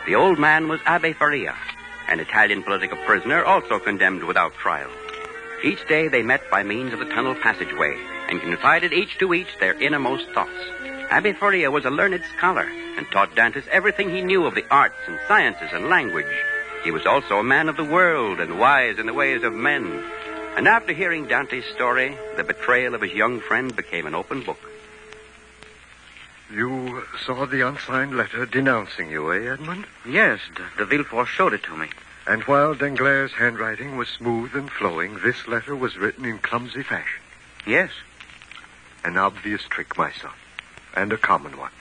The old man was Abbe Faria, an Italian political prisoner also condemned without trial. Each day they met by means of the tunnel passageway and confided each to each their innermost thoughts. Abbe Faria was a learned scholar and taught Dantes everything he knew of the arts and sciences and language. He was also a man of the world and wise in the ways of men. And after hearing Dante's story, the betrayal of his young friend became an open book. You saw the unsigned letter denouncing you, Edmund? Yes, de Villefort showed it to me. And while Danglars' handwriting was smooth and flowing, this letter was written in clumsy fashion. Yes. An obvious trick, my son, and a common one.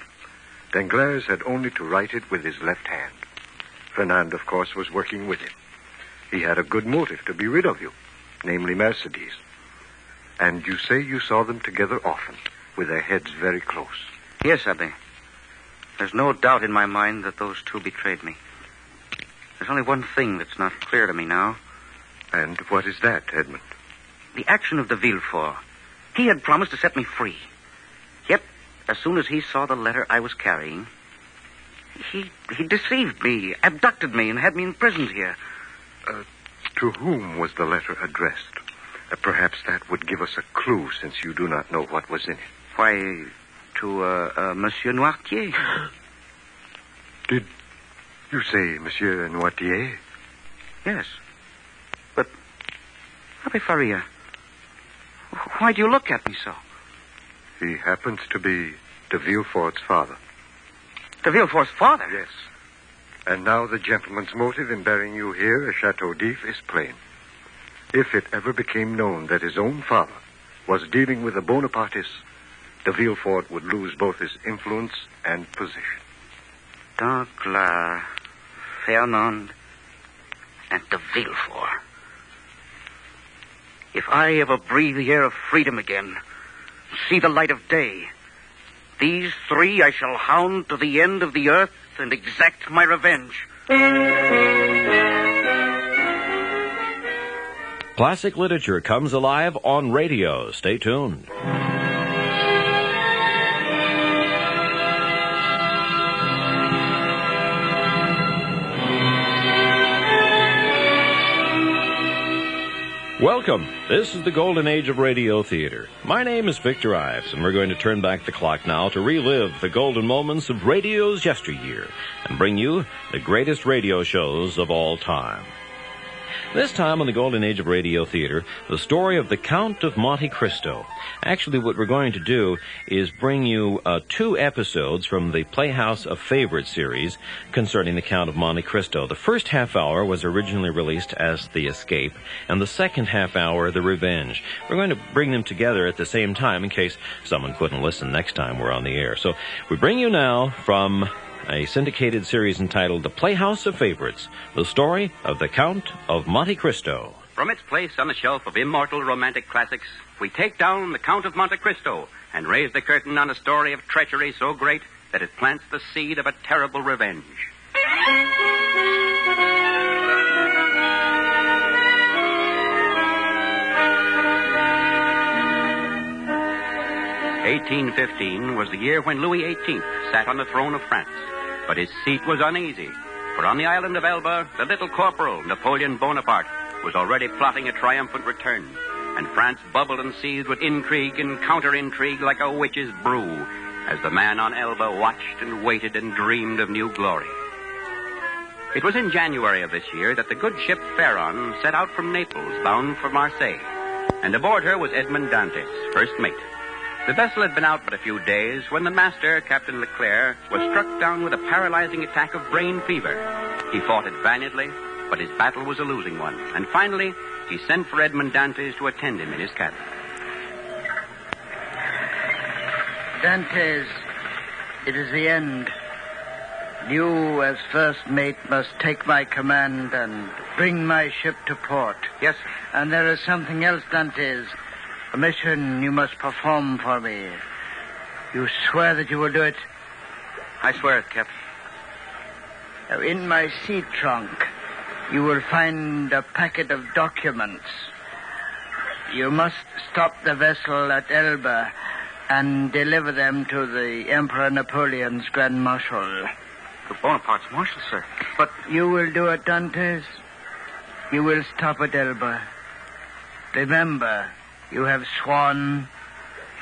Danglars had only to write it with his left hand. Fernand, of course, was working with him. He had a good motive to be rid of you, namely Mercedes. And you say you saw them together often, with their heads very close. Yes, Abbe. There's no doubt in my mind that those two betrayed me. There's only one thing that's not clear to me now. And what is that, Edmund? The action of de Villefort. He had promised to set me free. Yet, as soon as he saw the letter I was carrying, he deceived me, abducted me, and had me imprisoned here. To whom was the letter addressed? Perhaps that would give us a clue, since you do not know what was in it. Why, to Monsieur Noirtier. Did you say Monsieur Noirtier? Yes. But, Abbe Faria, why do you look at me so? He happens to be de Villefort's father. De Villefort's father? Yes. And now the gentleman's motive in bearing you here at Chateau d'If is plain. If it ever became known that his own father was dealing with the Bonapartists, de Villefort would lose both his influence and position. Danglars, Fernand, and de Villefort. If I ever breathe the air of freedom again, see the light of day, these three I shall hound to the end of the earth and exact my revenge. Classic literature comes alive on radio. Stay tuned. Welcome. This is the Golden Age of Radio Theater. My name is Victor Ives, and we're going to turn back the clock now to relive the golden moments of radio's yesteryear and bring you the greatest radio shows of all time. This time on the Golden Age of Radio Theater, the story of the Count of Monte Cristo. Actually, what we're going to do is bring you 2 episodes from the Playhouse of Favorites series concerning the Count of Monte Cristo. The first half hour was originally released as The Escape, and the second half hour, The Revenge. We're going to bring them together at the same time in case someone couldn't listen next time we're on the air. So we bring you now from a syndicated series entitled The Playhouse of Favorites, the story of the Count of Monte Cristo. From its place on the shelf of immortal romantic classics, we take down the Count of Monte Cristo and raise the curtain on a story of treachery so great that it plants the seed of a terrible revenge. (1815) was the year when Louis XVIII sat on the throne of France. But his seat was uneasy, for on the island of Elba, the little corporal, Napoleon Bonaparte, was already plotting a triumphant return, and France bubbled and seethed with intrigue and counter-intrigue like a witch's brew, as the man on Elba watched and waited and dreamed of new glory. It was in January of this year that the good ship Pharaon set out from Naples, bound for Marseille, and aboard her was Edmond Dantes, first mate. The vessel had been out but a few days when the master, Captain Leclerc, was struck down with a paralyzing attack of brain fever. He fought it valiantly, but his battle was a losing one, and finally he sent for Edmond Dantes to attend him in his cabin. Dantes, it is the end. You, as first mate, must take my command and bring my ship to port. Yes, sir. And there is something else, Dantes. A mission you must perform for me. You swear that you will do it? I swear it, Captain. Now, in my sea trunk, you will find a packet of documents. You must stop the vessel at Elba and deliver them to the Emperor Napoleon's Grand Marshal. To Bonaparte's marshal, sir. But You will do it, Dantes. You will stop at Elba. Remember, you have sworn.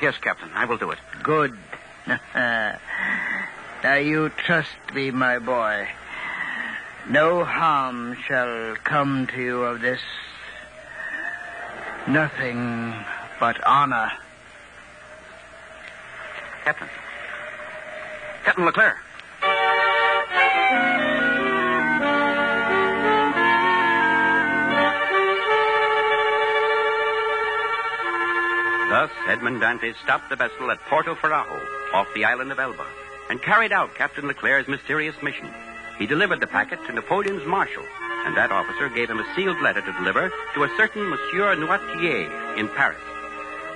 yes, Captain, I will do it. Good. Now you trust me, my boy. No harm shall come to you of this. Nothing but honor. Captain. Captain Leclerc. Thus, Edmond Dantes stopped the vessel at Porto Ferrajo, off the island of Elba, and carried out Captain Leclerc's mysterious mission. He delivered the packet to Napoleon's marshal, and that officer gave him a sealed letter to deliver to a certain Monsieur Noirtier in Paris.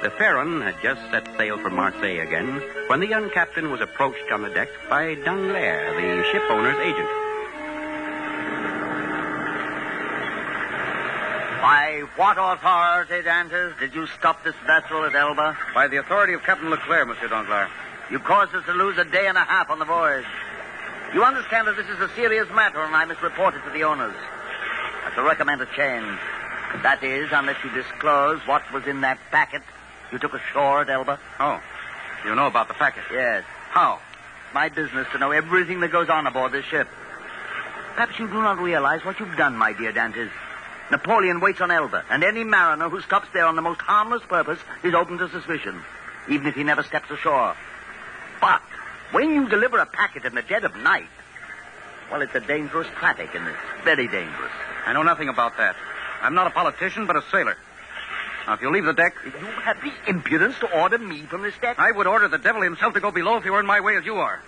The Pharaon had just set sail for Marseille again when the young captain was approached on the deck by Danglars, the ship owner's agent. By what authority, Dantes, did you stop this vessel at Elba? By the authority of Captain Leclerc, Monsieur Danglars. You caused us to lose a day and a half on the voyage. You understand that this is a serious matter, and I must report it to the owners. I shall recommend a change. That is, unless you disclose what was in that packet you took ashore at Elba. Oh, you know about the packet? Yes. How? My business to know everything that goes on aboard this ship. Perhaps you do not realize what you've done, my dear Dantes. Napoleon waits on Elba, and any mariner who stops there on the most harmless purpose is open to suspicion, even if he never steps ashore. But when you deliver a packet in the dead of night, well, it's a dangerous traffic, and it's very dangerous. I know nothing about that. I'm not a politician, but a sailor. Now, if you leave the deck... You have the impudence to order me from this deck? I would order the devil himself to go below if he were in my way as you are.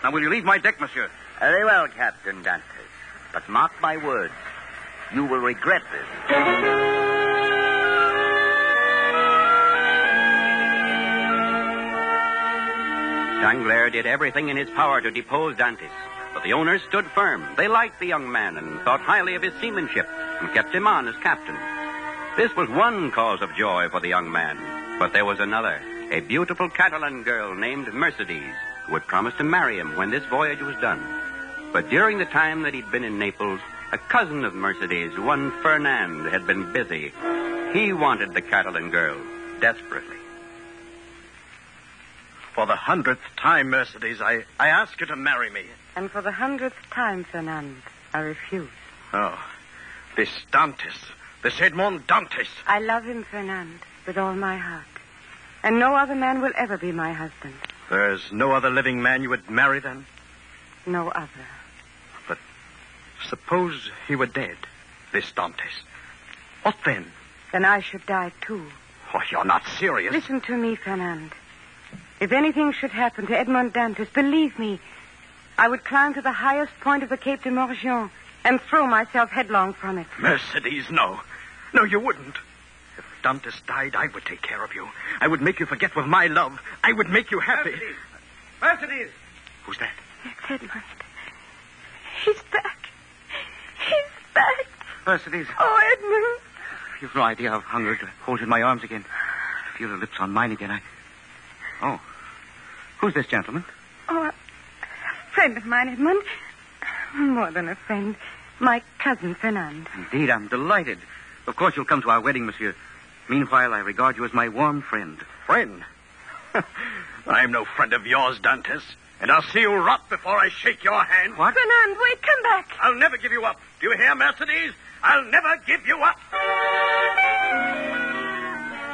Now, will you leave my deck, monsieur? Very well, Captain Dantes. But mark my words. You will regret this. Danglars did everything in his power to depose Dantes, but the owners stood firm. They liked the young man and thought highly of his seamanship and kept him on as captain. This was one cause of joy for the young man, but there was another, a beautiful Catalan girl named Mercedes, who had promised to marry him when this voyage was done. But during the time that he'd been in Naples, a cousin of Mercedes, one Fernand, had been busy. He wanted the Catalan girl desperately. For the 100th time, Mercedes, I ask you to marry me. And for the 100th time, Fernand, I refuse. Oh, this Dantes, this Edmond Dantes. I love him, Fernand, with all my heart. And no other man will ever be my husband. There's no other living man you would marry, then? No other. But suppose he were dead, this Dantes. What then? Then I should die, too. Oh, you're not serious. Listen to me, Fernand. If anything should happen to Edmond Dantes, believe me, I would climb to the highest point of the Cape de Morgion and throw myself headlong from it. Mercedes, no. No, you wouldn't. If Dantes died, I would take care of you. I would make you forget with my love. I would make you happy. Mercedes! Mercedes! Who's that? It's Edmond. He's back. He's back. Mercedes, Oh, Edmond. you've no idea how hungry to hold you in my arms again. I feel your lips on mine again. Oh. Who's this gentleman? Oh, a friend of mine, Edmond. More than a friend. My cousin, Fernand. Indeed, I'm delighted. Of course, you'll come to our wedding, monsieur. Meanwhile, I regard you as my warm friend. Friend? I'm no friend of yours, Dantes. And I'll see you rot before I shake your hand. What? Fernand, wait, come back. I'll never give you up. Do you hear, Mercedes? I'll never give you up.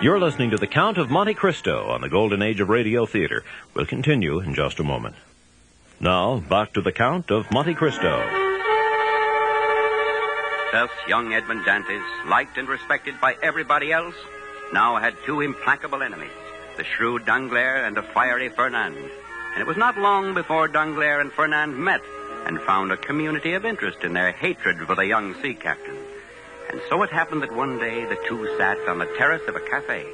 You're listening to The Count of Monte Cristo on the Golden Age of Radio Theater. We'll continue in just a moment. Now, back to The Count of Monte Cristo. Thus, young Edmond Dantes, liked and respected by everybody else, now had two implacable enemies, the shrewd Danglars and the fiery Fernand. And it was not long before Danglars and Fernand met and found a community of interest in their hatred for the young sea captain. And so it happened that one day the two sat on the terrace of a cafe.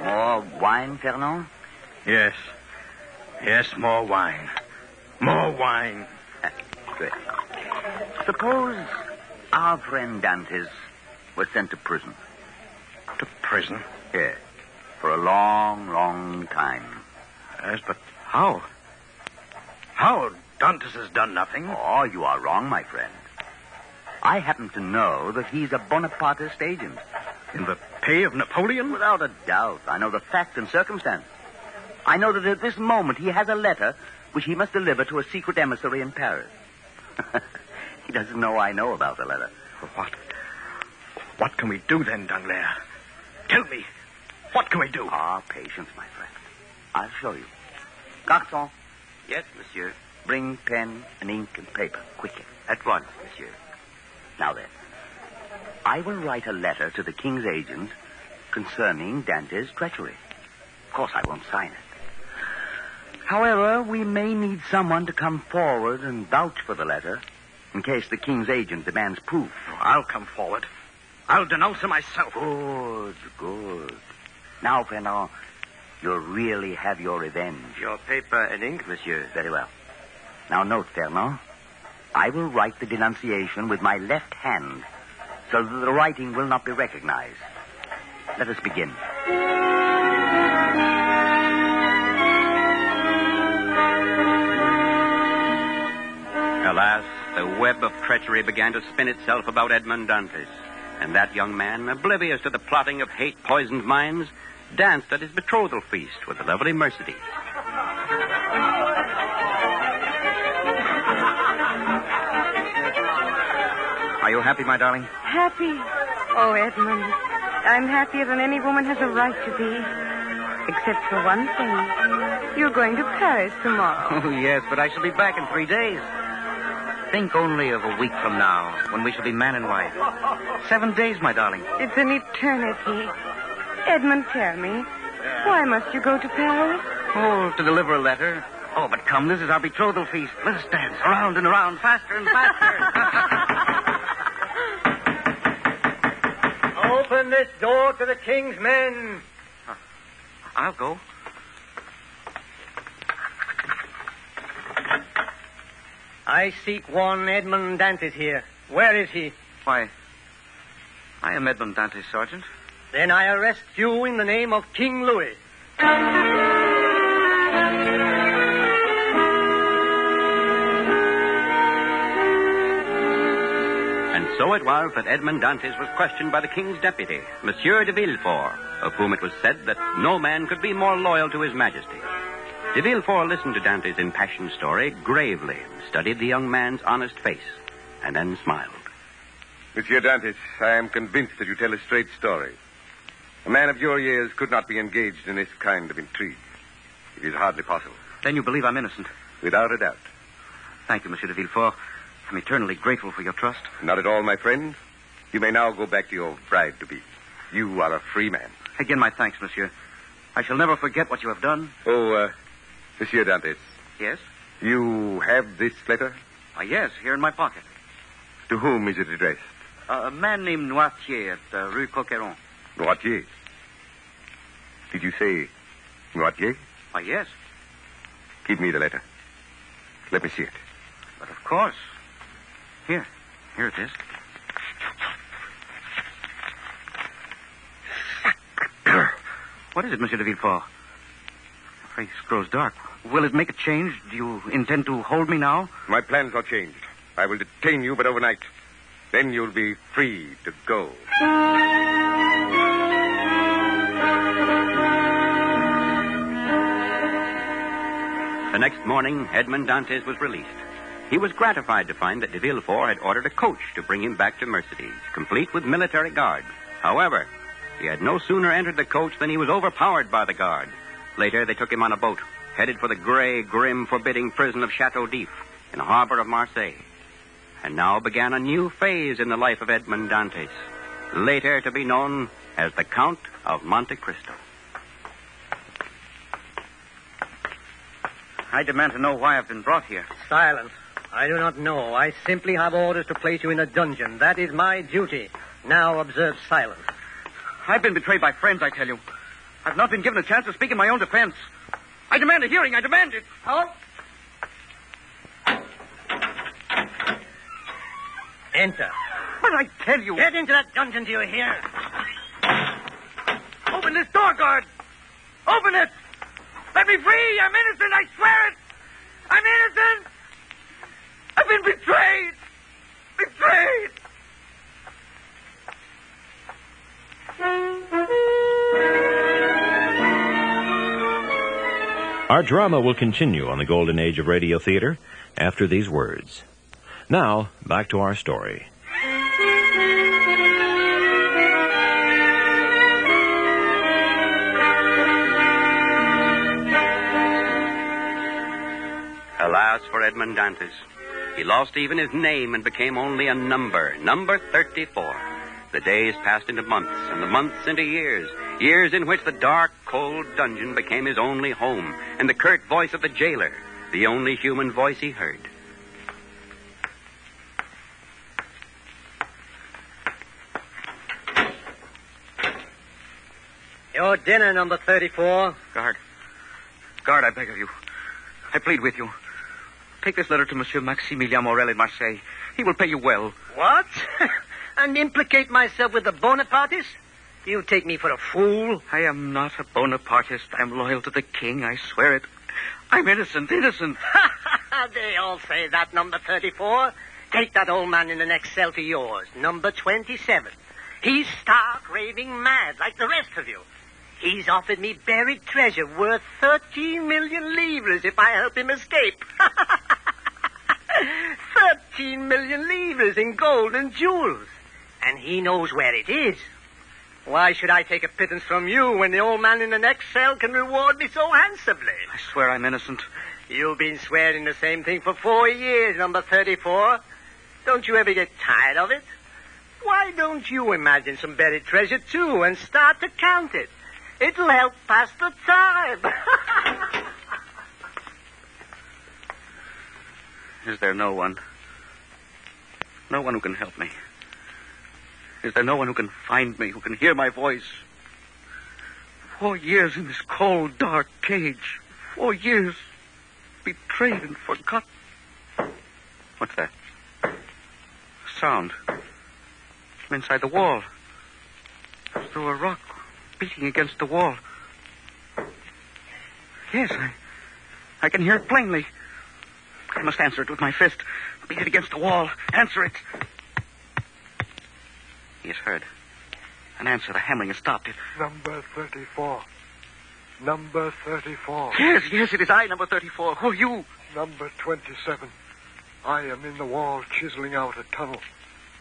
More wine, Fernand? Yes. Yes, more wine. More wine. Good. Suppose our friend Dantes was sent to prison. To prison? Yes. For a long, long time. Yes, but how? How? Dantes has done nothing. Oh, you are wrong, my friend. I happen to know that he's a Bonapartist agent. In the pay of Napoleon? Without a doubt. I know the fact and circumstance. I know that at this moment he has a letter which he must deliver to a secret emissary in Paris. He doesn't know I know about the letter. What can we do then, Danglars? Tell me. What can we do? Patience, my friend. I'll show you. Garçon. Yes, monsieur. Bring pen and ink and paper, quickly. At once, monsieur. Now then, I will write a letter to the king's agent concerning Dante's treachery. Of course, I won't sign it. However, we may need someone to come forward and vouch for the letter in case the king's agent demands proof. I'll come forward. I'll denounce him myself. Good. Now, Fernand, you'll really have your revenge. Your paper and ink, monsieur. Very well. Now note, Fernand, I will write the denunciation with my left hand so that the writing will not be recognized. Let us begin. Alas, the web of treachery began to spin itself about Edmond Dantes. And that young man, oblivious to the plotting of hate-poisoned minds, danced at his betrothal feast with the lovely Mercedes. Are you happy, my darling? Happy? Oh, Edmund, I'm happier than any woman has a right to be. Except for one thing. You're going to Paris tomorrow. Oh, yes, but I shall be back in 3 days. Think only of a week from now, when we shall be man and wife. 7 days, my darling. It's an eternity. Edmund, tell me, why must you go to Paris? Oh, to deliver a letter. Oh, but come, this is our betrothal feast. Let us dance around and around, faster and faster. Open this door to the king's men. I'll go. I seek one Edmond Dantes here. Where is he? Why, I am Edmond Dantes, Sergeant. Then I arrest you in the name of King Louis. And so it was that Edmond Dantes was questioned by the king's deputy, Monsieur de Villefort, of whom it was said that no man could be more loyal to his majesty. De Villefort listened to Dante's impassioned story gravely and studied the young man's honest face, and then smiled. Monsieur Dantes, I am convinced that you tell a straight story. A man of your years could not be engaged in this kind of intrigue. It is hardly possible. Then you believe I'm innocent? Without a doubt. Thank you, Monsieur de Villefort. I'm eternally grateful for your trust. Not at all, my friend. You may now go back to your bride-to-be. You are a free man. Again, my thanks, monsieur. I shall never forget what you have done. Oh, Monsieur Dantes. Yes? You have this letter? Yes, here in my pocket. To whom is it addressed? A man named Noirtier at Rue Coqueron. Noirtier? Did you say Noirtier? Yes. Give me the letter. Let me see it. But of course. Here it is. What is it, Monsieur de Villefort? Your face grows dark. Will it make a change? Do you intend to hold me now? My plans are changed. I will detain you, but overnight. Then you'll be free to go. The next morning, Edmond Dantes was released. He was gratified to find that de Villefort had ordered a coach to bring him back to Mercedes, complete with military guards. However, he had no sooner entered the coach than he was overpowered by the guard. Later, they took him on a boat, headed for the gray, grim, forbidding prison of Chateau d'If in the harbor of Marseille. And now began a new phase in the life of Edmond Dantes, later to be known as the Count of Monte Cristo. I demand to know why I've been brought here. Silence. I do not know. I simply have orders to place you in a dungeon. That is my duty. Now observe silence. I've been betrayed by friends, I tell you. I've not been given a chance to speak in my own defense. I demand a hearing. I demand it. Halt. Enter. But I tell you... Get into that dungeon, do you hear? Open this door, guard. Open it. Let me free! I'm innocent, I swear it! I'm innocent! I've been betrayed! Betrayed! Our drama will continue on the Golden Age of Radio Theater after these words. Now, back to our story. Alas for Edmond Dantes. He lost even his name and became only a number 34. The days passed into months, and the months into years. Years in which the dark, cold dungeon became his only home, and the curt voice of the jailer, the only human voice he heard. Your dinner, number 34. Guard, I beg of you. I plead with you. Take this letter to Monsieur Maximilien Morel in Marseille. He will pay you well. What? And implicate myself with the Bonapartists? You take me for a fool? I am not a Bonapartist. I'm loyal to the king, I swear it. I'm innocent. They all say that, number 34. Take that old man in the next cell to yours, number 27. He's stark, raving mad, like the rest of you. He's offered me buried treasure worth 13 million livres if I help him escape. 13 million livres in gold and jewels. And he knows where it is. Why should I take a pittance from you when the old man in the next cell can reward me so handsomely? I swear I'm innocent. You've been swearing the same thing for 4 years, number 34. Don't you ever get tired of it? Why don't you imagine some buried treasure, too, and start to count it? It'll help pass the time. Is there no one? No one who can help me? Is there no one who can find me, who can hear my voice? 4 years in this cold, dark cage. 4 years betrayed and forgotten. What's that? Sound. From inside the wall. Through a rock beating against the wall. Yes, I can hear it plainly. I must answer it with my fist. Beat it against the wall. Answer it. He has heard. An answer. The hammering has stopped. Number 34. Number 34. Yes, it is I, number 34. Who are you? Number 27. I am in the wall chiseling out a tunnel.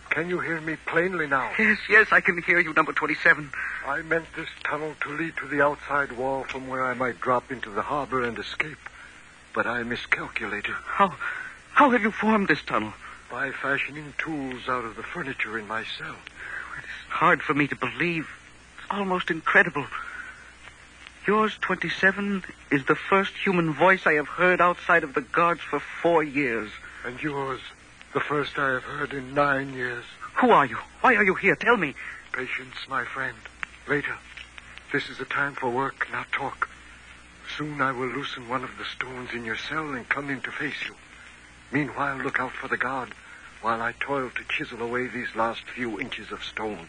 Can you hear me plainly now? Yes, I can hear you, number 27. I meant this tunnel to lead to the outside wall from where I might drop into the harbor and escape. But I miscalculated. How have you formed this tunnel? By fashioning tools out of the furniture in my cell. It's hard for me to believe. It's almost incredible. Yours, 27, is the first human voice I have heard outside of the guards for 4 years. And yours, the first I have heard in 9 years. Who are you? Why are you here? Tell me. Patience, my friend. Later. This is a time for work, not talk. Soon I will loosen one of the stones in your cell and come in to face you. Meanwhile, look out for the guard while I toil to chisel away these last few inches of stone.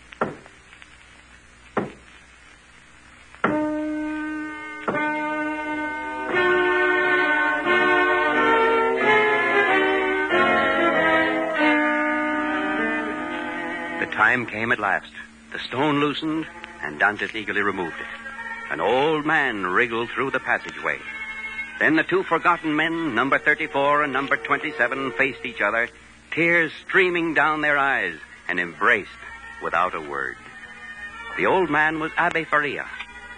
The time came at last. The stone loosened, and Dantes eagerly removed it. An old man wriggled through the passageway. Then the two forgotten men, number 34 and number 27, faced each other, tears streaming down their eyes, and embraced without a word. The old man was Abbe Faria,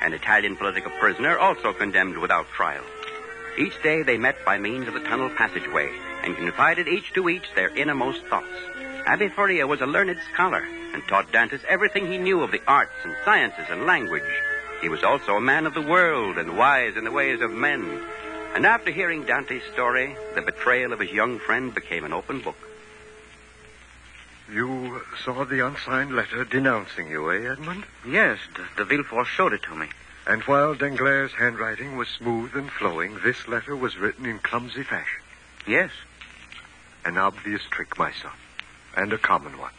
an Italian political prisoner also condemned without trial. Each day they met by means of the tunnel passageway and confided each to each their innermost thoughts. Abbe Faria was a learned scholar and taught Dantes everything he knew of the arts and sciences and language. He was also a man of the world and wise in the ways of men. And after hearing Dante's story, the betrayal of his young friend became an open book. You saw the unsigned letter denouncing you, Edmond? Yes, de Villefort showed it to me. And while Danglars' handwriting was smooth and flowing, this letter was written in clumsy fashion. Yes. An obvious trick, my son, and a common one.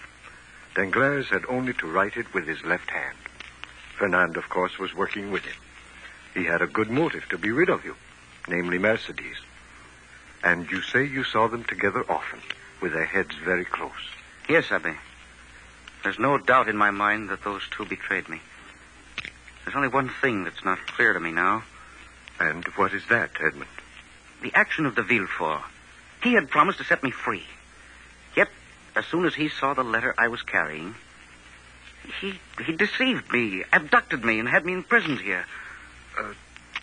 Danglars had only to write it with his left hand. Fernand, of course, was working with him. He had a good motive to be rid of you, namely Mercedes. And you say you saw them together often, with their heads very close. Yes, Abbe. There's no doubt in my mind that those two betrayed me. There's only one thing that's not clear to me now. And what is that, Edmund? The action of the Villefort. He had promised to set me free. Yet, as soon as he saw the letter I was carrying, he deceived me, abducted me, and had me imprisoned here.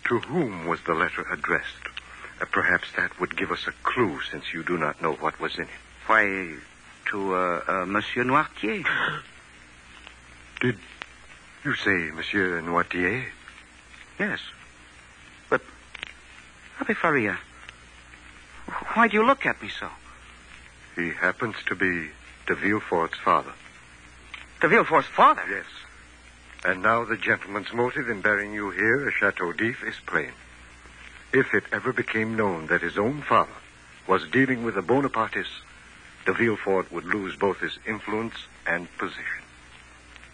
To whom was the letter addressed? Perhaps that would give us a clue, since you do not know what was in it. Why, to Monsieur Noirtier. Did you say Monsieur Noirtier? Yes. But, Abbe Faria, why do you look at me so? He happens to be de Villefort's father. De Villefort's father? Yes. And now the gentleman's motive in bearing you here at Chateau d'If is plain. If it ever became known that his own father was dealing with the Bonapartists, de Villefort would lose both his influence and position.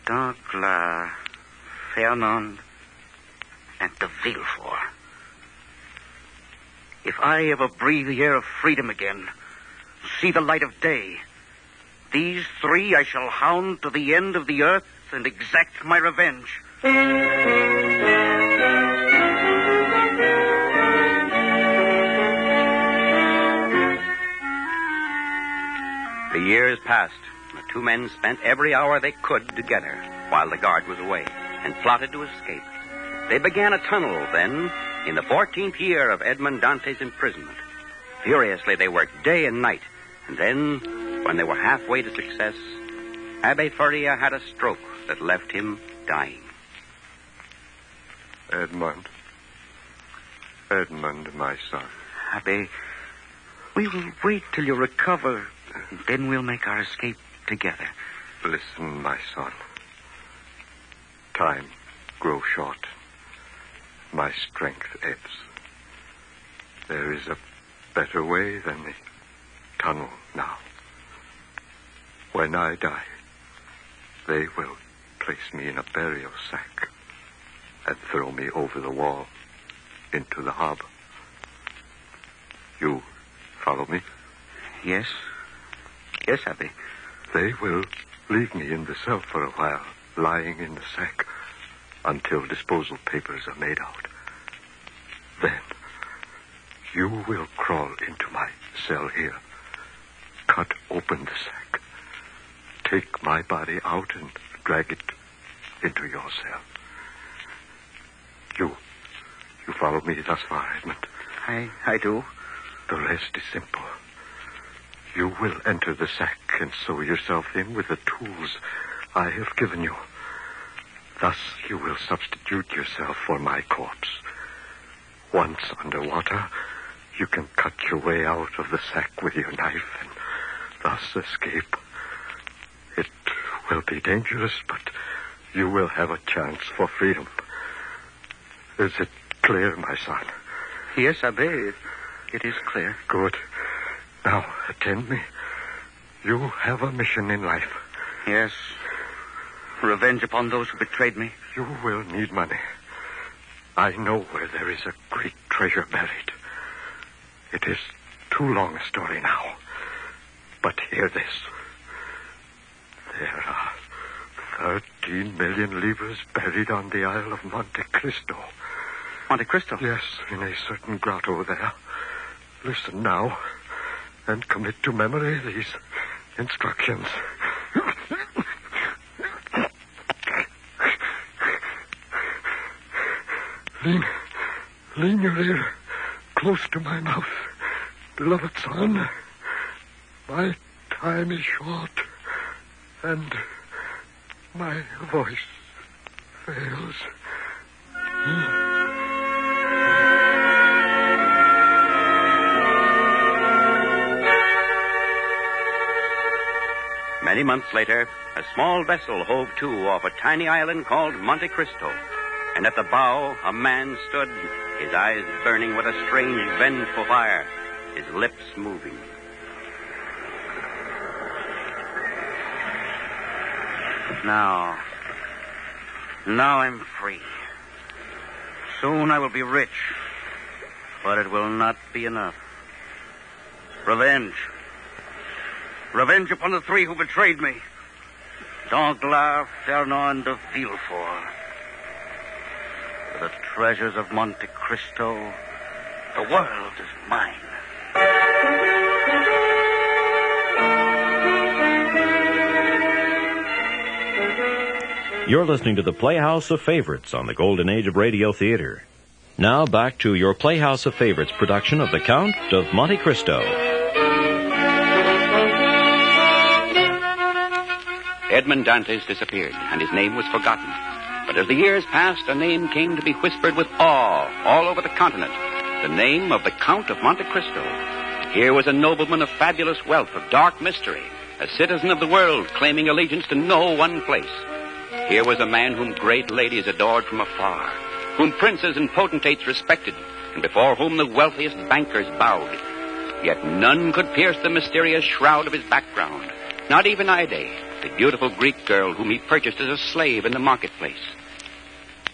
Danglars, Fernand, and de Villefort. If I ever breathe the air of freedom again, see the light of day, these three I shall hound to the end of the earth and exact my revenge. The years passed. The two men spent every hour they could together while the guard was away and plotted to escape. They began a tunnel then in the 14th year of Edmond Dante's imprisonment. Furiously they worked day and night, and then, when they were halfway to success, Abbe Faria had a stroke that left him dying. Edmond, my son. Abbe, we will wait till you recover, and then we'll make our escape together. Listen, my son. Time grows short. My strength ebbs. There is a better way than the tunnel now. When I die, they will place me in a burial sack and throw me over the wall into the harbor. You follow me? Yes. Yes, Abbe. They will leave me in the cell for a while, lying in the sack, until disposal papers are made out. Then, you will crawl into my cell here, cut open the sack, take my body out and drag it into your cell. You follow me thus far, Edmund? I do. The rest is simple. You will enter the sack and sew yourself in with the tools I have given you. Thus you will substitute yourself for my corpse. Once underwater, you can cut your way out of the sack with your knife and thus escape. It will be dangerous, but you will have a chance for freedom. Is it clear, my son? Yes, Abbe. It is clear. Good. Now, attend me. You have a mission in life. Yes. Revenge upon those who betrayed me. You will need money. I know where there is a great treasure buried. It is too long a story now. But hear this. There are 13 million livres buried on the Isle of Monte Cristo. Monte Cristo? Yes, in a certain grotto there. Listen now, and commit to memory these instructions. Lean your ear close to my mouth, beloved son. My time is short, and my voice fails. Many months later, a small vessel hove to off a tiny island called Monte Cristo. And at the bow, a man stood, his eyes burning with a strange, vengeful fire, his lips moving. Now I'm free. Soon I will be rich. But it will not be enough. Revenge. Revenge upon the three who betrayed me. Danglars, Fernand de Villefort. For the treasures of Monte Cristo, the world is mine. You're listening to the Playhouse of Favorites on the Golden Age of Radio Theater. Now back to your Playhouse of Favorites production of The Count of Monte Cristo. Edmond Dantes disappeared, and his name was forgotten. But as the years passed, a name came to be whispered with awe all over the continent. The name of the Count of Monte Cristo. Here was a nobleman of fabulous wealth, of dark mystery, a citizen of the world claiming allegiance to no one place. Here was a man whom great ladies adored from afar, whom princes and potentates respected, and before whom the wealthiest bankers bowed. Yet none could pierce the mysterious shroud of his background, not even Ide, the beautiful Greek girl whom he purchased as a slave in the marketplace.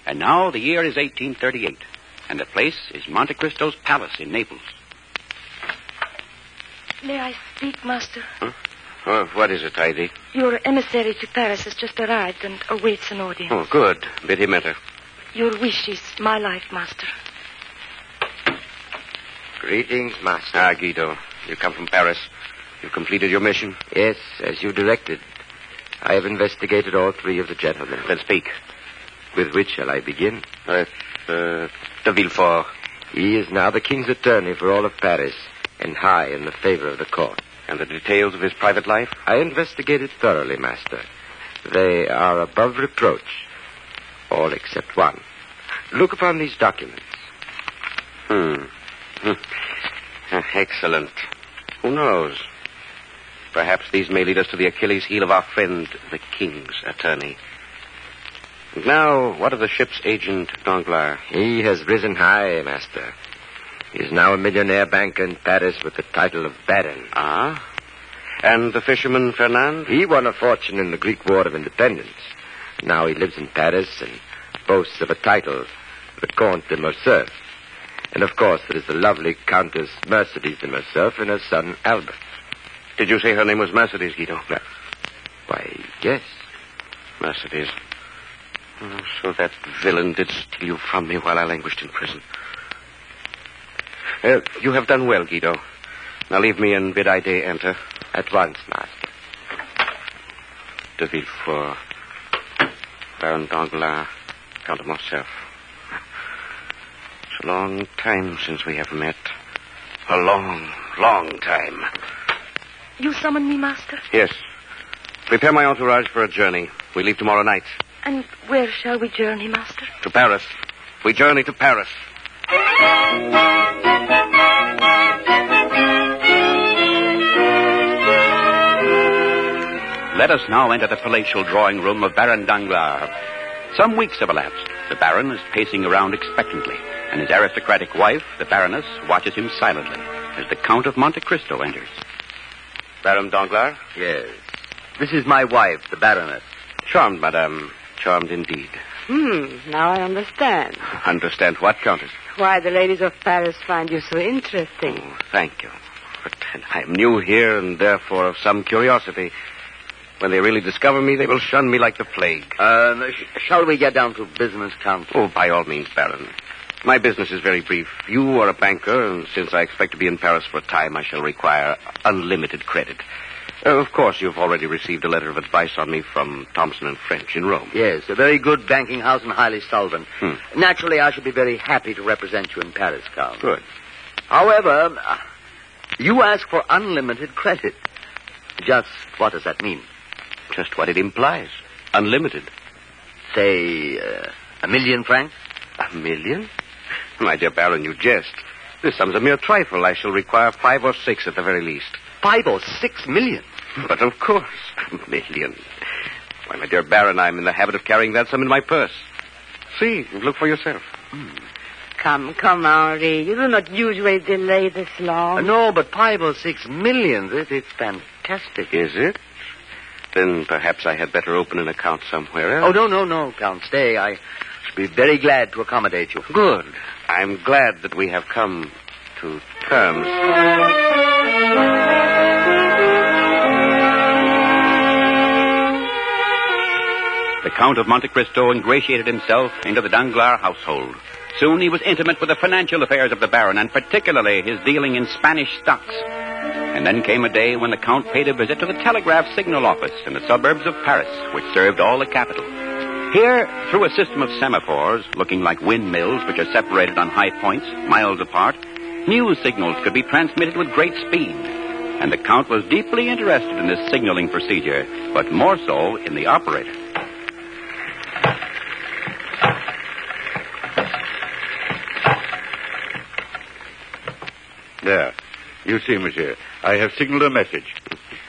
And now the year is 1838, and the place is Monte Cristo's palace in Naples. May I speak, Master? Huh? Oh, what is it, Heidi? Your emissary to Paris has just arrived and awaits an audience. Oh, good. Bid him enter. Your wish is my life, Master. Greetings, Master. Ah, Guido. You come from Paris. You've completed your mission? Yes, as you directed. I have investigated all three of the gentlemen. Then speak. With which shall I begin? De Villefort. He is now the king's attorney for all of Paris, and high in the favor of the court. And the details of his private life? I investigated thoroughly, Master. They are above reproach. All except one. Look upon these documents. Excellent. Who knows? Perhaps these may lead us to the Achilles heel of our friend, the king's attorney. And now, what of the ship's agent, Danglars? He has risen high, Master. He is now a millionaire banker in Paris with the title of Baron. Ah? And the fisherman, Fernand? He won a fortune in the Greek War of Independence. Now he lives in Paris and boasts of a title, the Comte de Morcerf. And of course there is the lovely Countess Mercedes de Morcerf and her son Albert. Did you say her name was Mercedes, Guido? Why, yes. Mercedes. Oh, so that villain did steal you from me while I languished in prison. You have done well, Guido. Now leave me and bid Ide enter. At once, Master. De Villefort. Baron Danglars. Count of Morcerf. It's a long time since we have met. A long, long time. You summoned me, Master? Yes. Prepare my entourage for a journey. We leave tomorrow night. And where shall we journey, Master? To Paris. We journey to Paris. Let us now enter the palatial drawing room of Baron Danglars. Some weeks have elapsed. The Baron is pacing around expectantly, and his aristocratic wife, the Baroness, watches him silently as the Count of Monte Cristo enters. Baron Danglars? Yes. This is my wife, the Baroness. Charmed, madame. Charmed indeed. Now I understand. Understand what, Countess? Why the ladies of Paris find you so interesting. Oh, thank you. But I am new here and therefore of some curiosity. When they really discover me, they will shun me like the plague. Shall we get down to business, Count? Oh, by all means, Baron. My business is very brief. You are a banker, and since I expect to be in Paris for a time, I shall require unlimited credit. Of course, you've already received a letter of advice on me from Thompson and French in Rome. Yes, a very good banking house and highly solvent. Naturally, I should be very happy to represent you in Paris, Count. Good. However, you ask for unlimited credit. Just what does that mean? Just what it implies. Unlimited. Say, 1 million francs? 1 million? My dear Baron, you jest. This sum's a mere trifle. I shall require 5 or 6 at the very least. 5 or 6 million? But of course, 1 million. Why, my dear Baron, I'm in the habit of carrying that sum in my purse. See, look for yourself. Come, Henri. You do not usually delay this long. No, but 5 or 6 million, it's fantastic. Is it? Then perhaps I had better open an account somewhere else. Oh, no, Count. Stay. I be very glad to accommodate you. Good. I'm glad that we have come to terms. The Count of Monte Cristo ingratiated himself into the Danglars household. Soon he was intimate with the financial affairs of the Baron, and particularly his dealing in Spanish stocks. And then came a day when the Count paid a visit to the telegraph signal office in the suburbs of Paris, which served all the capital. Here, through a system of semaphores, looking like windmills which are separated on high points, miles apart, news signals could be transmitted with great speed. And the Count was deeply interested in this signaling procedure, but more so in the operator. There. You see, monsieur, I have signaled a message.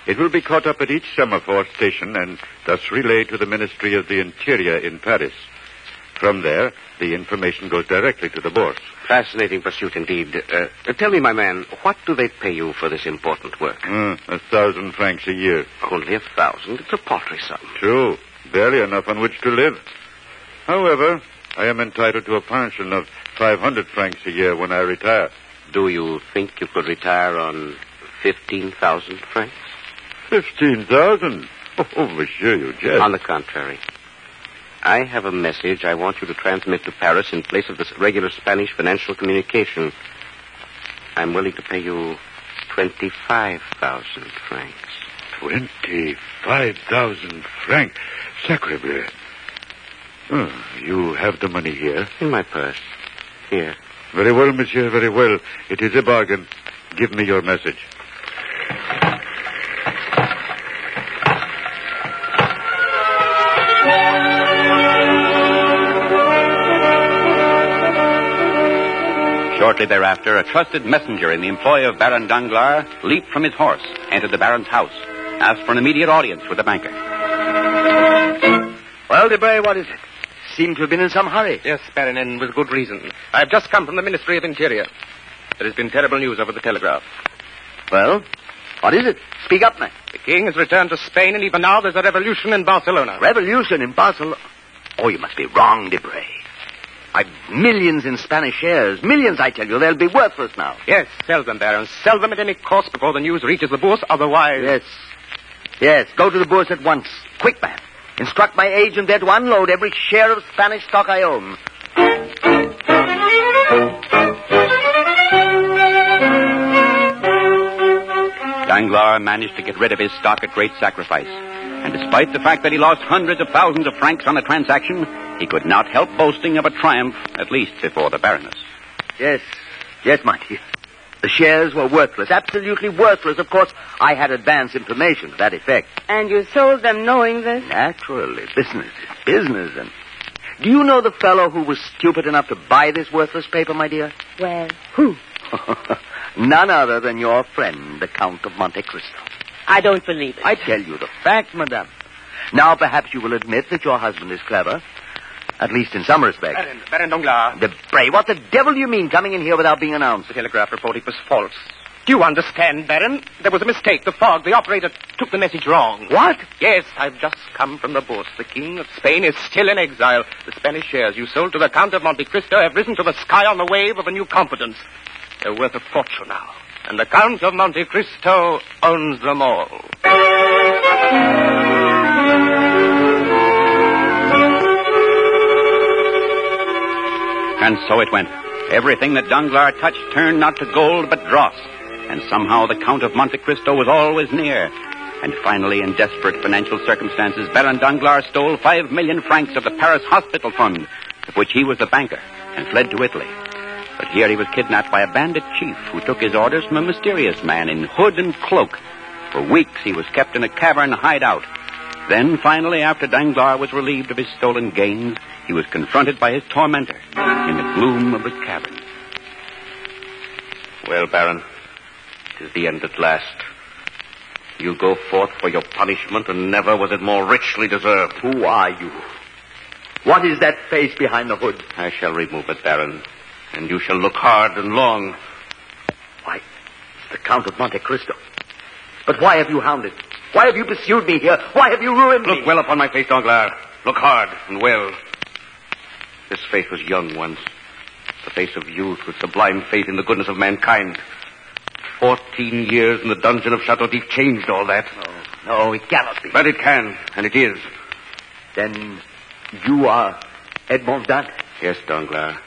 It will be caught up at each semaphore station and thus relayed to the Ministry of the Interior in Paris. From there, the information goes directly to the bourse. Fascinating pursuit indeed. Tell me, my man, what do they pay you for this important work? 1,000 francs a year. Only 1,000? It's a paltry sum. True. Barely enough on which to live. However, I am entitled to a pension of 500 francs a year when I retire. Do you think you could retire on 15,000 francs? 15,000? Oh, monsieur, you jest. On the contrary. I have a message I want you to transmit to Paris in place of this regular Spanish financial communication. I'm willing to pay you 25,000 francs. 25,000 francs? Sacre bleu. Oh, you have the money here? In my purse. Here. Very well, monsieur, very well. It is a bargain. Give me your message. Shortly thereafter, a trusted messenger in the employ of Baron Danglars leaped from his horse, entered the Baron's house, asked for an immediate audience with the banker. Well, Debray, what is it? Seem to have been in some hurry. Yes, Baron, and with good reason. I've just come from the Ministry of Interior. There has been terrible news over the telegraph. Well, what is it? Speak up, man. The king has returned to Spain, and even now there's a revolution in Barcelona. Revolution in Barcelona? Oh, you must be wrong, Debray. I've millions in Spanish shares. Millions, I tell you. They'll be worthless now. Yes, sell them, Baron. Sell them at any cost before the news reaches the bourse. Otherwise... Yes. Go to the bourse at once. Quick, man. Instruct my agent there to unload every share of Spanish stock I own. Danglars managed to get rid of his stock at great sacrifice. And despite the fact that he lost hundreds of thousands of francs on the transaction, he could not help boasting of a triumph, at least before the Baroness. Yes, my dear. The shares were worthless, absolutely worthless. Of course, I had advance information to that effect. And you sold them knowing this? Naturally. Business is business. And do you know the fellow who was stupid enough to buy this worthless paper, my dear? Well, who? None other than your friend, the Count of Monte Cristo. I don't believe it. I tell you the fact, madame. Now, perhaps you will admit that your husband is clever. At least in some respects. Baron Danglars. Debray, what the devil do you mean coming in here without being announced? The telegraph report, it was false. Do you understand, Baron? There was a mistake. The fog, the operator took the message wrong. What? Yes, I've just come from the bourse. The King of Spain is still in exile. The Spanish shares you sold to the Count of Monte Cristo have risen to the sky on the wave of a new confidence. They're worth a fortune now. And the Count of Monte Cristo owns them all. And so it went. Everything that Danglars touched turned not to gold but dross. And somehow the Count of Monte Cristo was always near. And finally, in desperate financial circumstances, Baron Danglars stole 5 million francs of the Paris Hospital Fund, of which he was the banker, and fled to Italy. But here he was kidnapped by a bandit chief who took his orders from a mysterious man in hood and cloak. For weeks he was kept in a cavern hideout. Then, finally, after Danglars was relieved of his stolen gains, he was confronted by his tormentor in the gloom of the cavern. Well, Baron, it is the end at last. You go forth for your punishment, and never was it more richly deserved. Who are you? What is that face behind the hood? I shall remove it, Baron, and you shall look hard and long. Why, it's the Count of Monte Cristo. But why have you hounded? Why have you pursued me here? Why have you ruined me? Look well upon my face, Danglars. Look hard and well. This face was young once. The face of youth with sublime faith in the goodness of mankind. 14 years in the dungeon of Chateau d'If changed all that. No, it cannot be. But it can, and it is. Then you are Edmond Dantes? Yes, Danglars.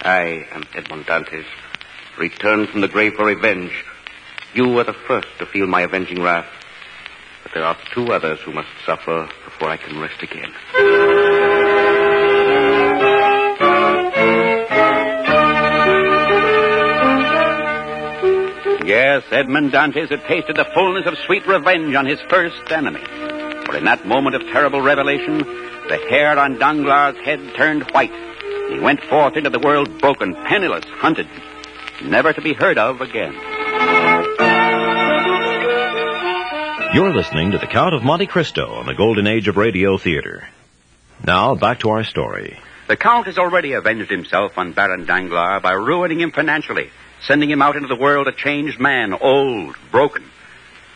I am Edmond Dantes, returned from the grave for revenge. You are the first to feel my avenging wrath. But there are 2 others who must suffer before I can rest again. Yes, Edmond Dantes had tasted the fullness of sweet revenge on his first enemy. For in that moment of terrible revelation, the hair on Danglars' head turned white. He went forth into the world broken, penniless, hunted, never to be heard of again. You're listening to The Count of Monte Cristo on the Golden Age of Radio Theater. Now, back to our story. The Count has already avenged himself on Baron Danglars by ruining him financially, sending him out into the world a changed man, old, broken.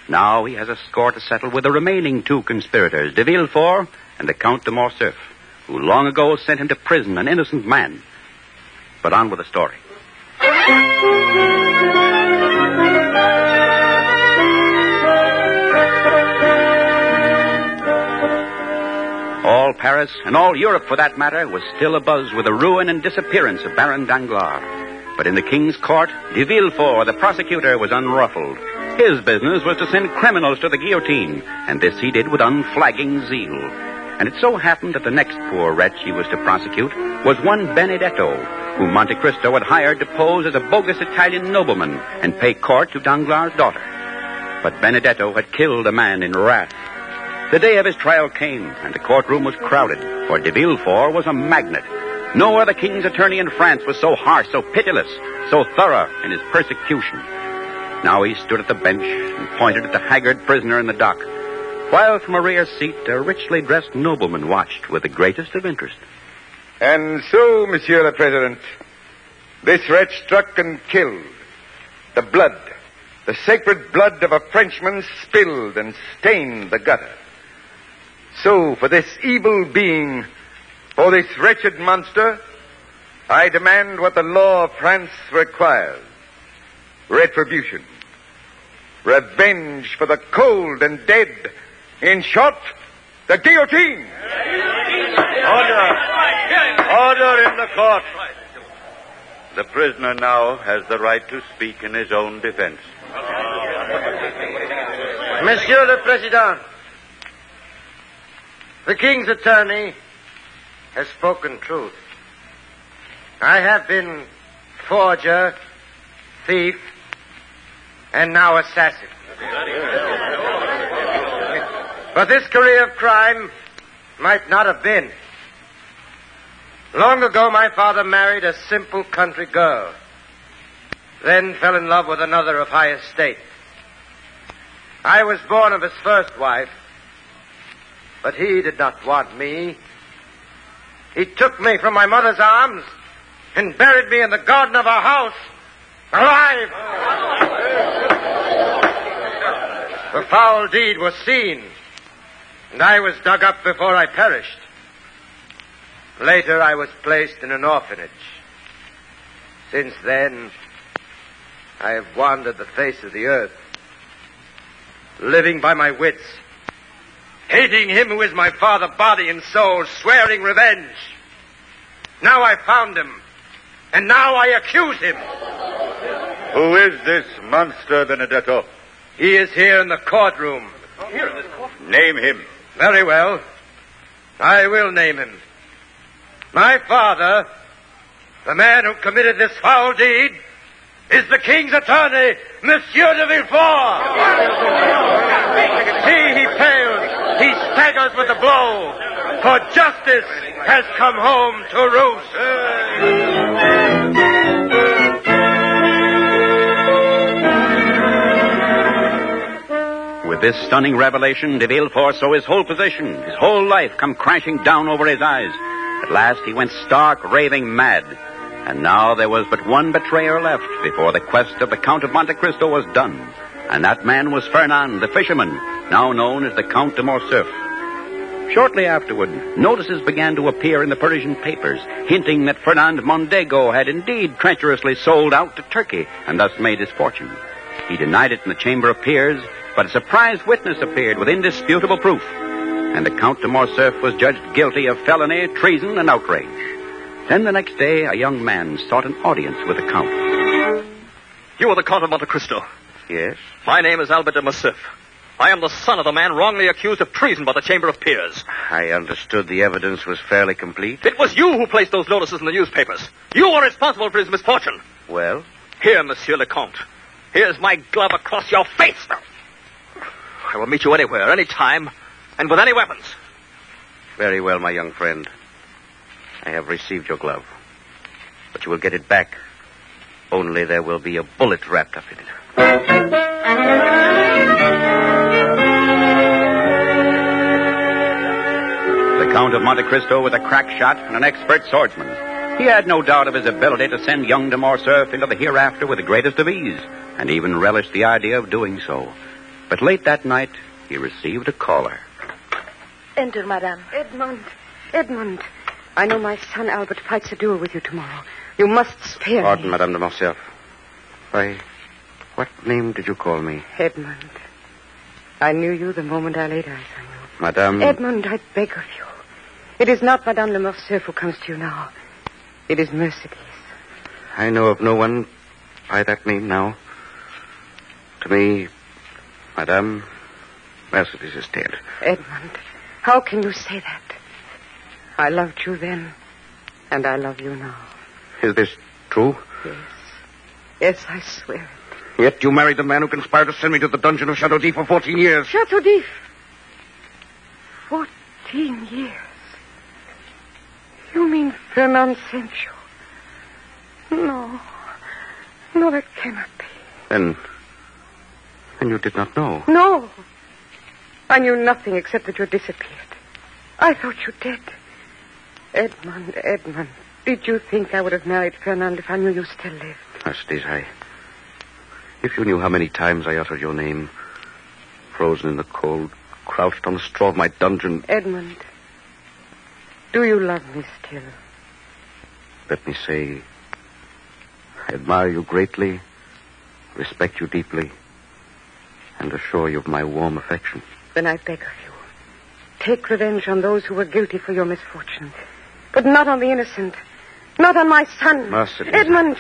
Now he has a score to settle with the remaining 2 conspirators, de Villefort and the Count de Morcerf, who long ago sent him to prison, an innocent man. But on with the story. All Paris, and all Europe for that matter, was still abuzz with the ruin and disappearance of Baron Danglars. But in the king's court, de Villefort, the prosecutor, was unruffled. His business was to send criminals to the guillotine, and this he did with unflagging zeal. And it so happened that the next poor wretch he was to prosecute was one Benedetto, whom Monte Cristo had hired to pose as a bogus Italian nobleman and pay court to Danglars' daughter. But Benedetto had killed a man in wrath. The day of his trial came, and the courtroom was crowded, for de Villefort was a magnet. No other king's attorney in France was so harsh, so pitiless, so thorough in his persecution. Now he stood at the bench and pointed at the haggard prisoner in the dock, while from a rear seat a richly dressed nobleman watched with the greatest of interest. And so, Monsieur le President, this wretch struck and killed. The blood, the sacred blood of a Frenchman spilled and stained the gutter. So, for this evil being, for this wretched monster, I demand what the law of France requires. Retribution. Revenge for the cold and dead. In short, the guillotine. Order in the court. The prisoner now has the right to speak in his own defense. Monsieur le Président, the King's attorney has spoken truth. I have been forger, thief, and now assassin. But this career of crime might not have been. Long ago, my father married a simple country girl, then fell in love with another of high estate. I was born of his first wife, but he did not want me. He took me from my mother's arms and buried me in the garden of our house, alive. The foul deed was seen, and I was dug up before I perished. Later, I was placed in an orphanage. Since then, I have wandered the face of the earth, living by my wits, hating him who is my father, body and soul, swearing revenge. Now I found him, and now I accuse him. Who is this monster, Benedetto? He is here in the courtroom. Here in this courtroom? Name him. Very well. I will name him. My father, the man who committed this foul deed, is the King's attorney, Monsieur de Villefort. See, he pales. He staggers with the blow. For justice has come home to roost. With this stunning revelation, de Villefort saw his whole position, his whole life come crashing down over his eyes. At last he went stark, raving mad. And now there was but one betrayer left before the quest of the Count of Monte Cristo was done. And that man was Fernand, the fisherman, now known as the Count de Morcerf. Shortly afterward, notices began to appear in the Parisian papers, hinting that Fernand Mondego had indeed treacherously sold out to Turkey and thus made his fortune. He denied it in the Chamber of Peers, but a surprise witness appeared with indisputable proof, and the Count de Morcerf was judged guilty of felony, treason, and outrage. Then the next day, a young man sought an audience with the Count. You are the Count of Monte Cristo. Yes? My name is Albert de Morcerf. I am the son of the man wrongly accused of treason by the Chamber of Peers. I understood the evidence was fairly complete. It was you who placed those notices in the newspapers. You are responsible for his misfortune. Well? Here, Monsieur le Comte. Here's my glove across your face. I will meet you anywhere, any time, and with any weapons. Very well, my young friend. I have received your glove. But you will get it back. Only there will be a bullet wrapped up in it. The Count of Monte Cristo was a crack shot and an expert swordsman. He had no doubt of his ability to send young de Morcerf into the hereafter with the greatest of ease, and even relished the idea of doing so. But late that night, he received a caller. Enter, madame. Edmond. I know my son Albert fights a duel with you tomorrow. You must spare Pardon, me. Madame de Morcerf. Why, what name did you call me? Edmond. I knew you the moment I laid eyes on you. Madame... Edmond, I beg of you. It is not Madame de Morcerf who comes to you now. It is Mercedes. I know of no one by that name now. To me, Madame, Mercedes is dead. Edmond, how can you say that? I loved you then, and I love you now. Is this true? Yes. Yes, I swear it. Yet you married the man who conspired to send me to the dungeon of Chateau d'If for 14 years. Chateau d'If? 14 years? You mean Fernand sent you? No. No, that cannot be. Then you did not know? No. I knew nothing except that you had disappeared. I thought you dead. Edmond, did you think I would have married Fernand if I knew you still lived? Mercedes, if you knew how many times I uttered your name, frozen in the cold, crouched on the straw of my dungeon... Edmond, do you love me still? Let me say, I admire you greatly, respect you deeply, and assure you of my warm affection. Then I beg of you, take revenge on those who were guilty for your misfortune, but not on the innocent, not on my son. Mercedes. Edmond,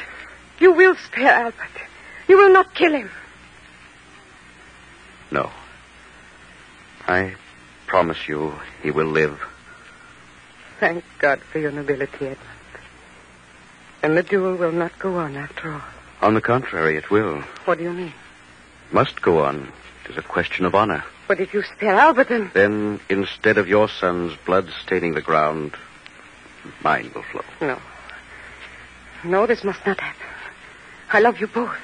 you will spare Albert. You will not kill him. No. I promise you he will live. Thank God for your nobility, Edmond. And the duel will not go on after all. On the contrary, it will. What do you mean? Must go on. It is a question of honor. But if you spare Albert, Then, instead of your son's blood staining the ground, mine will flow. No. No, this must not happen. I love you both.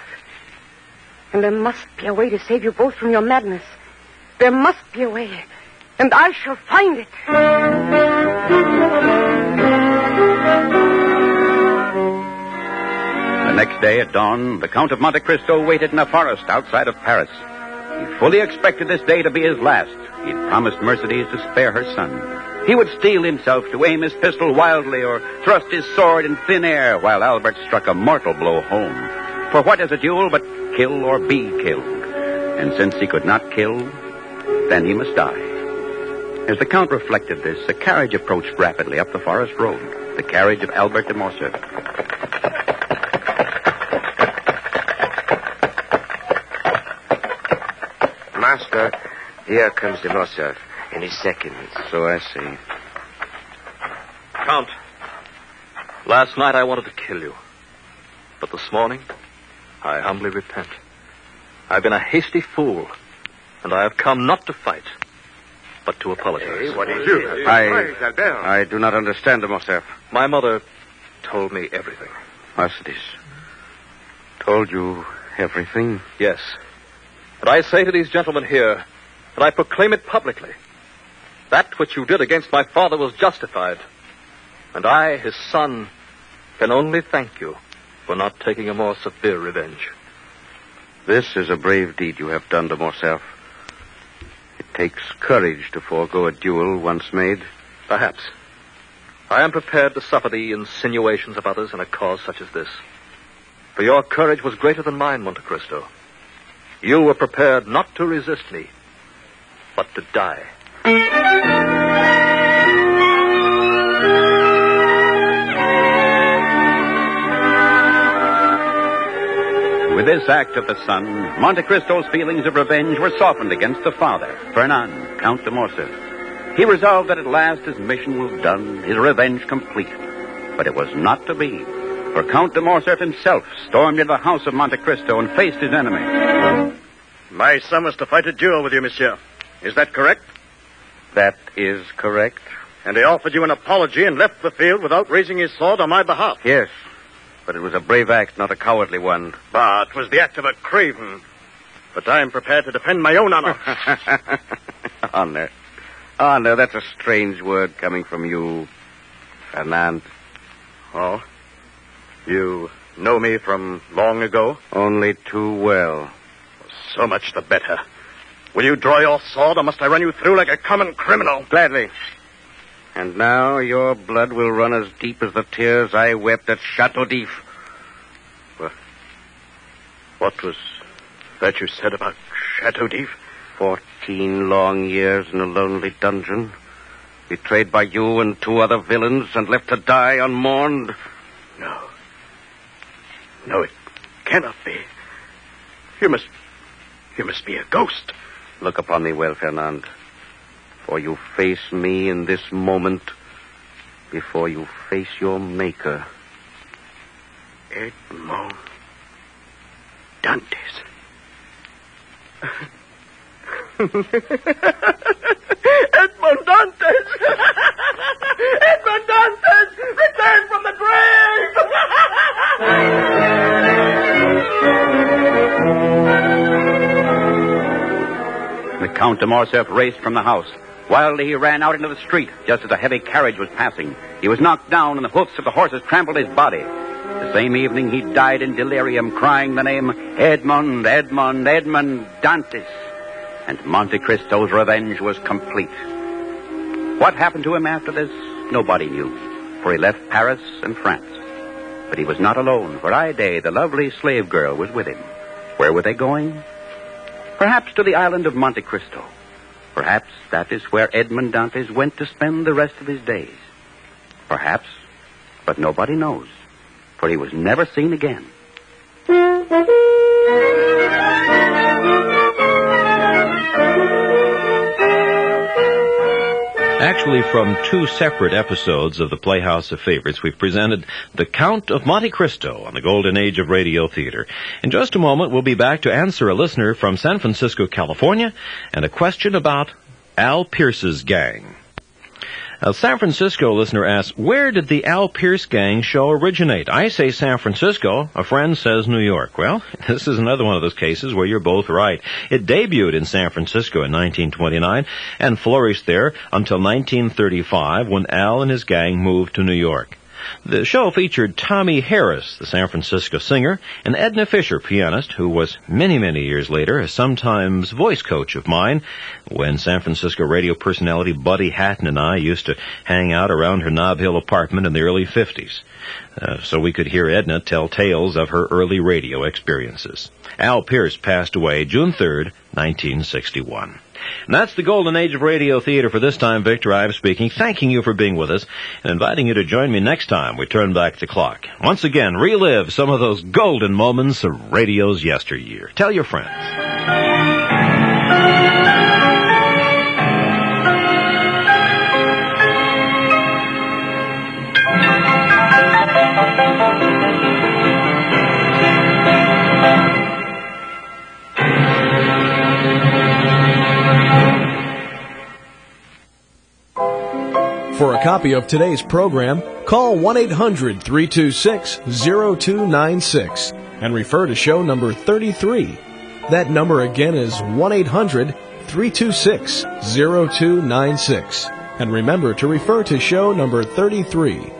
And there must be a way to save you both from your madness. There must be a way. And I shall find it. The next day at dawn, the Count of Monte Cristo waited in a forest outside of Paris. He fully expected this day to be his last. He'd promised Mercedes to spare her son. He would steel himself to aim his pistol wildly or thrust his sword in thin air while Albert struck a mortal blow home. For what is a duel but kill or be killed? And since he could not kill, then he must die. As the Count reflected this, a carriage approached rapidly up the forest road. The carriage of Albert de Morcerf. Master, here comes de Morcerf. Any seconds. So I see. Count, last night I wanted to kill you. But this morning, I humbly repent. I've been a hasty fool, and I have come not to fight, but to apologize. Hey, what is it? I do not understand, de Morcerf. My mother told me everything. Mercedes told you everything? Yes. But I say to these gentlemen here that I proclaim it publicly. That which you did against my father was justified. And I, his son, can only thank you for not taking a more severe revenge. This is a brave deed you have done, de Morcerf. It takes courage to forego a duel once made. Perhaps. I am prepared to suffer the insinuations of others in a cause such as this. For your courage was greater than mine, Monte Cristo. You were prepared not to resist me, but to die. With this act of the son, Monte Cristo's feelings of revenge were softened against the father, Fernand, Count de Morcerf. He resolved that at last his mission was done, his revenge complete. But it was not to be, for Count de Morcerf himself stormed into the house of Monte Cristo and faced his enemy. My son was to fight a duel with you, monsieur. Is that correct? That is correct. And he offered you an apology and left the field without raising his sword on my behalf. Yes, but it was a brave act, not a cowardly one. But it was the act of a craven. But I am prepared to defend my own honor. Honor. Honor, that's a strange word coming from you, Fernand. Oh? You know me from long ago? Only too well. So much the better. Will you draw your sword, or must I run you through like a common criminal? Gladly. And now your blood will run as deep as the tears I wept at Chateau d'If. What was that you said about Chateau d'If? 14 long years in a lonely dungeon, betrayed by you and 2 other villains, and left to die unmourned. No. No, it cannot be. You must be a ghost. Look upon me well, Fernand, for you face me in this moment before you face your Maker. Edmond Dantes. Edmond Dantes! Edmond Dantes! Return from the grave! The Count de Morcerf raced from the house. Wildly he ran out into the street just as a heavy carriage was passing. He was knocked down and the hoofs of the horses trampled his body. The same evening he died in delirium, crying the name Edmond, Edmond, Edmond Dantes. And Monte Cristo's revenge was complete. What happened to him after this, nobody knew, for he left Paris and France. But he was not alone, for Ida, the lovely slave girl, was with him. Where were they going? Perhaps to the island of Monte Cristo. Perhaps that is where Edmond Dantes went to spend the rest of his days. Perhaps, but nobody knows, for he was never seen again. Actually, from 2 separate episodes of the Playhouse of Favorites, we've presented The Count of Monte Cristo on the golden age of radio theater. In just a moment, we'll be back to answer a listener from San Francisco, California, and a question about Al Pierce's gang. A San Francisco listener asks, where did the Al Pierce gang show originate? I say San Francisco. A friend says New York. Well, this is another one of those cases where you're both right. It debuted in San Francisco in 1929 and flourished there until 1935 when Al and his gang moved to New York. The show featured Tommy Harris, the San Francisco singer, and Edna Fisher, pianist, who was many, many years later a sometimes voice coach of mine when San Francisco radio personality Buddy Hatton and I used to hang out around her Nob Hill apartment in the early 50s. So we could hear Edna tell tales of her early radio experiences. Al Pierce passed away June 3rd, 1961. And that's the golden age of radio theater for this time. Victor Ives speaking, thanking you for being with us and inviting you to join me next time we turn back the clock. Once again, relive some of those golden moments of radio's yesteryear. Tell your friends. For a copy of today's program, call 1-800-326-0296 and refer to show number 33. That number again is 1-800-326-0296. And remember to refer to show number 33.